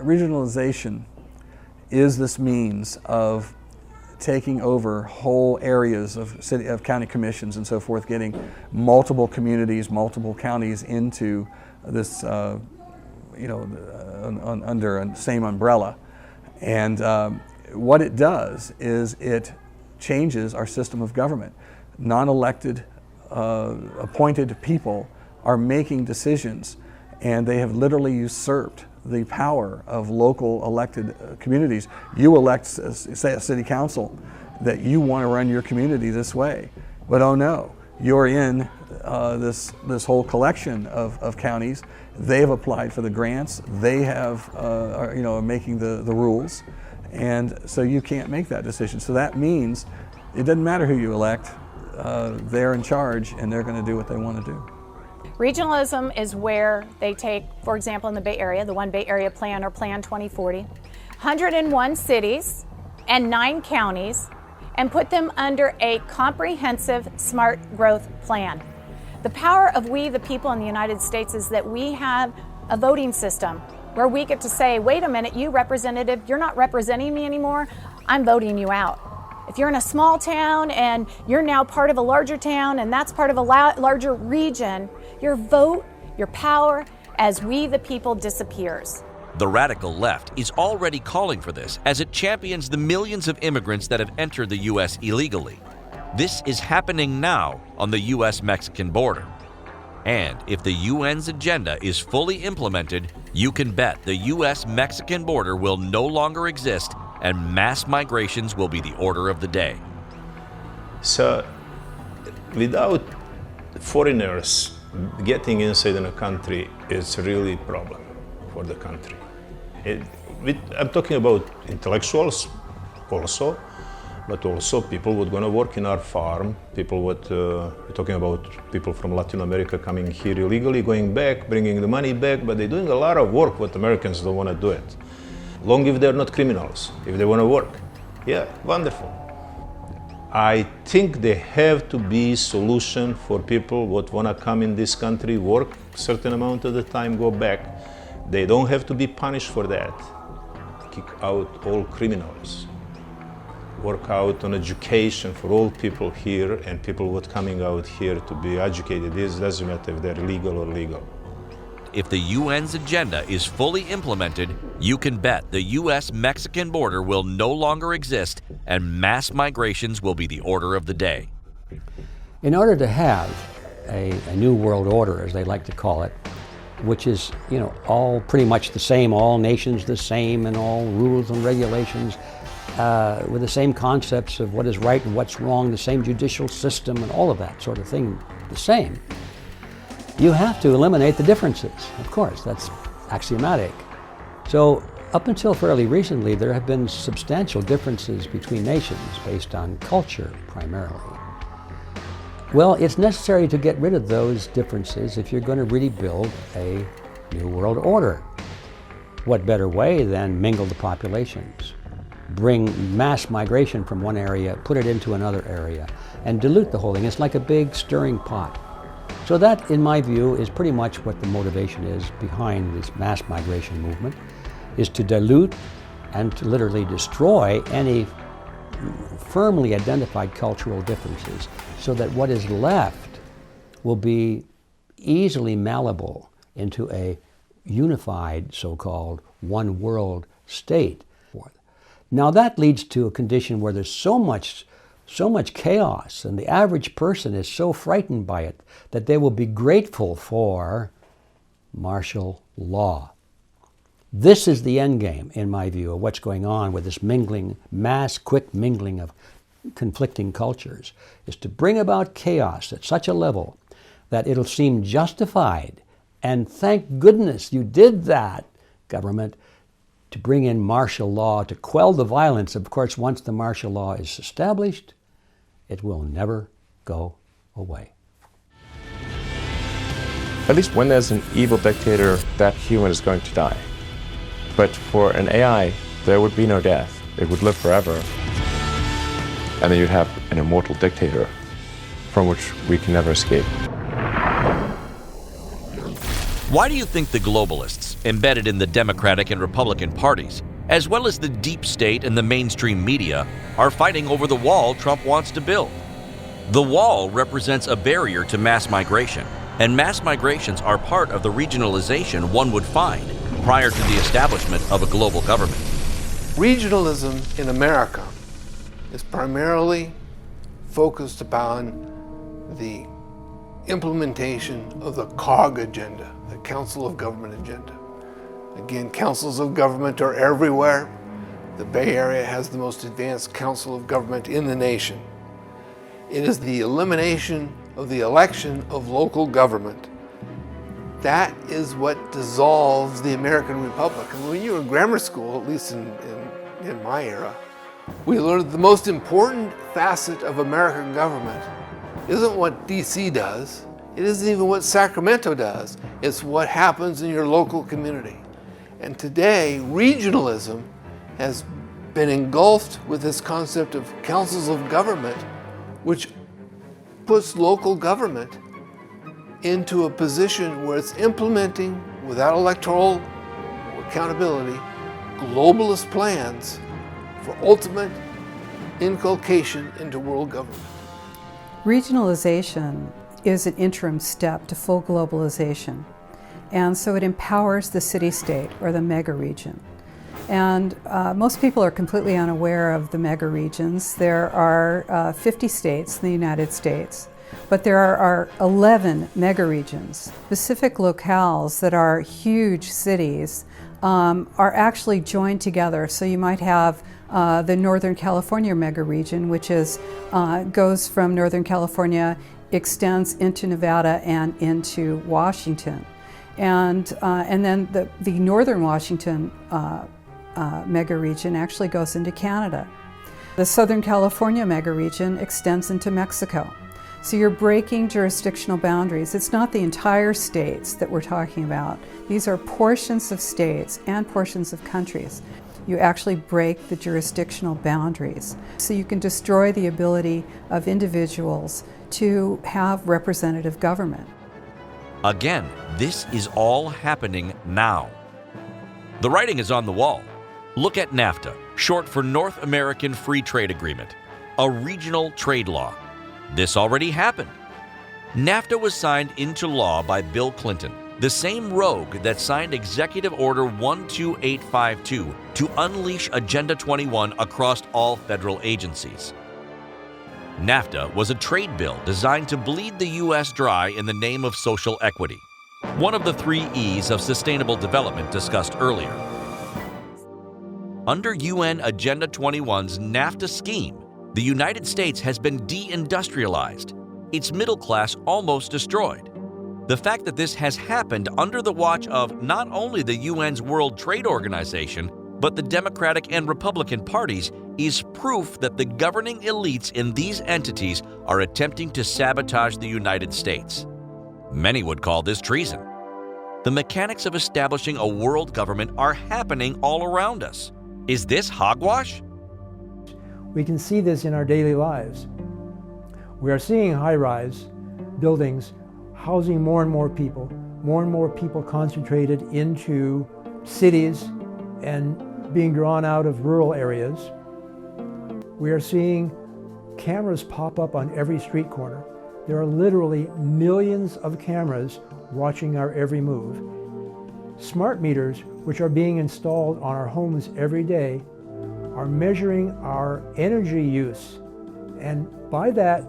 regionalization is this means of taking over whole areas of county commissions and so forth, getting multiple communities, multiple counties into this, under a same umbrella. And what it does is it changes our system of government. Non-elected, appointed people are making decisions, and they have literally usurped the power of local elected communities. You elect, say, a city council that you want to run your community this way, but oh no, you're in this whole collection of counties. They have applied for the grants. They have, are making the rules, and so you can't make that decision. So that means it doesn't matter who you elect. They're in charge, and they're going to do what they want to do. Regionalism is where they take, for example, in the Bay Area, the One Bay Area Plan or Plan 2040, 101 cities and 9 counties, and put them under a comprehensive smart growth plan. The power of we, the people in the United States, is that we have a voting system where we get to say, wait a minute, you representative, you're not representing me anymore, I'm voting you out. If you're in a small town and you're now part of a larger town and that's part of a larger region, your vote, your power as we the people disappears. The radical left is already calling for this as it champions the millions of immigrants that have entered the U.S. illegally. This is happening now on the U.S.-Mexican border. And if the UN's agenda is fully implemented, you can bet the U.S.-Mexican border will no longer exist and mass migrations will be the order of the day. So, without foreigners getting inside in a country, it's really a problem for the country. I'm talking about intellectuals also, but also people who are going to work in our farm, people we're talking about people from Latin America coming here illegally, going back, bringing the money back, but they're doing a lot of work what Americans don't want to do it. Long if they're not criminals, if they want to work. Yeah, wonderful. I think there have to be solution for people what want to come in this country, work certain amount of the time, go back. They don't have to be punished for that. Kick out all criminals. Work out on education for all people here and people what coming out here to be educated. This doesn't matter if they're legal or legal. If the UN's agenda is fully implemented, you can bet the U.S.-Mexican border will no longer exist and mass migrations will be the order of the day. In order to have a new world order, as they like to call it, which is, all pretty much the same, all nations the same, and all rules and regulations with the same concepts of what is right and what's wrong, the same judicial system and all of that sort of thing the same, you have to eliminate the differences. Of course, that's axiomatic. So up until fairly recently, there have been substantial differences between nations based on culture primarily. Well, it's necessary to get rid of those differences if you're going to really build a new world order. What better way than mingle the populations, bring mass migration from one area, put it into another area, and dilute the whole thing. It's like a big stirring pot. So that, in my view, is pretty much what the motivation is behind this mass migration movement, is to dilute and to literally destroy any firmly identified cultural differences so that what is left will be easily malleable into a unified, so-called one world state. Now that leads to a condition where there's so much chaos, and the average person is so frightened by it that they will be grateful for martial law. This is the end game, in my view, of what's going on with this mingling, quick mingling of conflicting cultures, is to bring about chaos at such a level that it'll seem justified, and thank goodness you did that, government, to bring in martial law to quell the violence. Of course, once the martial law is established, it will never go away. At least when there's an evil dictator, that human is going to die. But for an AI, there would be no death. It would live forever. And then you'd have an immortal dictator from which we can never escape. Why do you think the globalists, embedded in the Democratic and Republican parties, as well as the deep state and the mainstream media, are fighting over the wall Trump wants to build. The wall represents a barrier to mass migration, and mass migrations are part of the regionalization one would find prior to the establishment of a global government. Regionalism in America is primarily focused upon the implementation of the COG agenda, the Council of Government agenda. Again, councils of government are everywhere. The Bay Area has the most advanced council of government in the nation. It is the elimination of the election of local government. That is what dissolves the American Republic. And when you were in grammar school, at least in my era, we learned the most important facet of American government isn't what DC does. It isn't even what Sacramento does. It's what happens in your local community. And today, regionalism has been engulfed with this concept of councils of government, which puts local government into a position where it's implementing, without electoral accountability, globalist plans for ultimate inculcation into world government. Regionalization is an interim step to full globalization, and so it empowers the city-state or the mega-region. And most people are completely unaware of the mega-regions. There are 50 states in the United States, but there are 11 mega-regions. Specific locales that are huge cities are actually joined together. So you might have the Northern California mega-region, which goes from Northern California, extends into Nevada and into Washington. And then the Northern Washington mega-region actually goes into Canada. The Southern California mega-region extends into Mexico. So you're breaking jurisdictional boundaries. It's not the entire states that we're talking about. These are portions of states and portions of countries. You actually break the jurisdictional boundaries. So you can destroy the ability of individuals to have representative government. Again, this is all happening now. The writing is on the wall. Look at NAFTA, short for North American Free Trade Agreement, a regional trade law. This already happened. NAFTA was signed into law by Bill Clinton, the same rogue that signed Executive Order 12852 to unleash Agenda 21 across all federal agencies. NAFTA was a trade bill designed to bleed the U.S. dry in the name of social equity, one of the 3 E's of sustainable development discussed earlier. Under UN Agenda 21's NAFTA scheme, the United States has been deindustrialized, its middle class almost destroyed. The fact that this has happened under the watch of not only the UN's World Trade Organization, but the Democratic and Republican parties is proof that the governing elites in these entities are attempting to sabotage the United States. Many would call this treason. The mechanics of establishing a world government are happening all around us. Is this hogwash? We can see this in our daily lives. We are seeing high-rise buildings housing more and more people concentrated into cities and being drawn out of rural areas. We are seeing cameras pop up on every street corner. There are literally millions of cameras watching our every move. Smart meters, which are being installed on our homes every day, are measuring our energy use. And by that,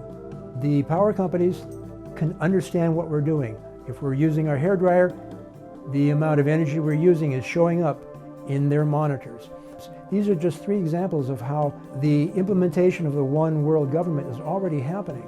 the power companies can understand what we're doing. If we're using our hairdryer, the amount of energy we're using is showing up in their monitors. These are just 3 examples of how the implementation of the one world government is already happening.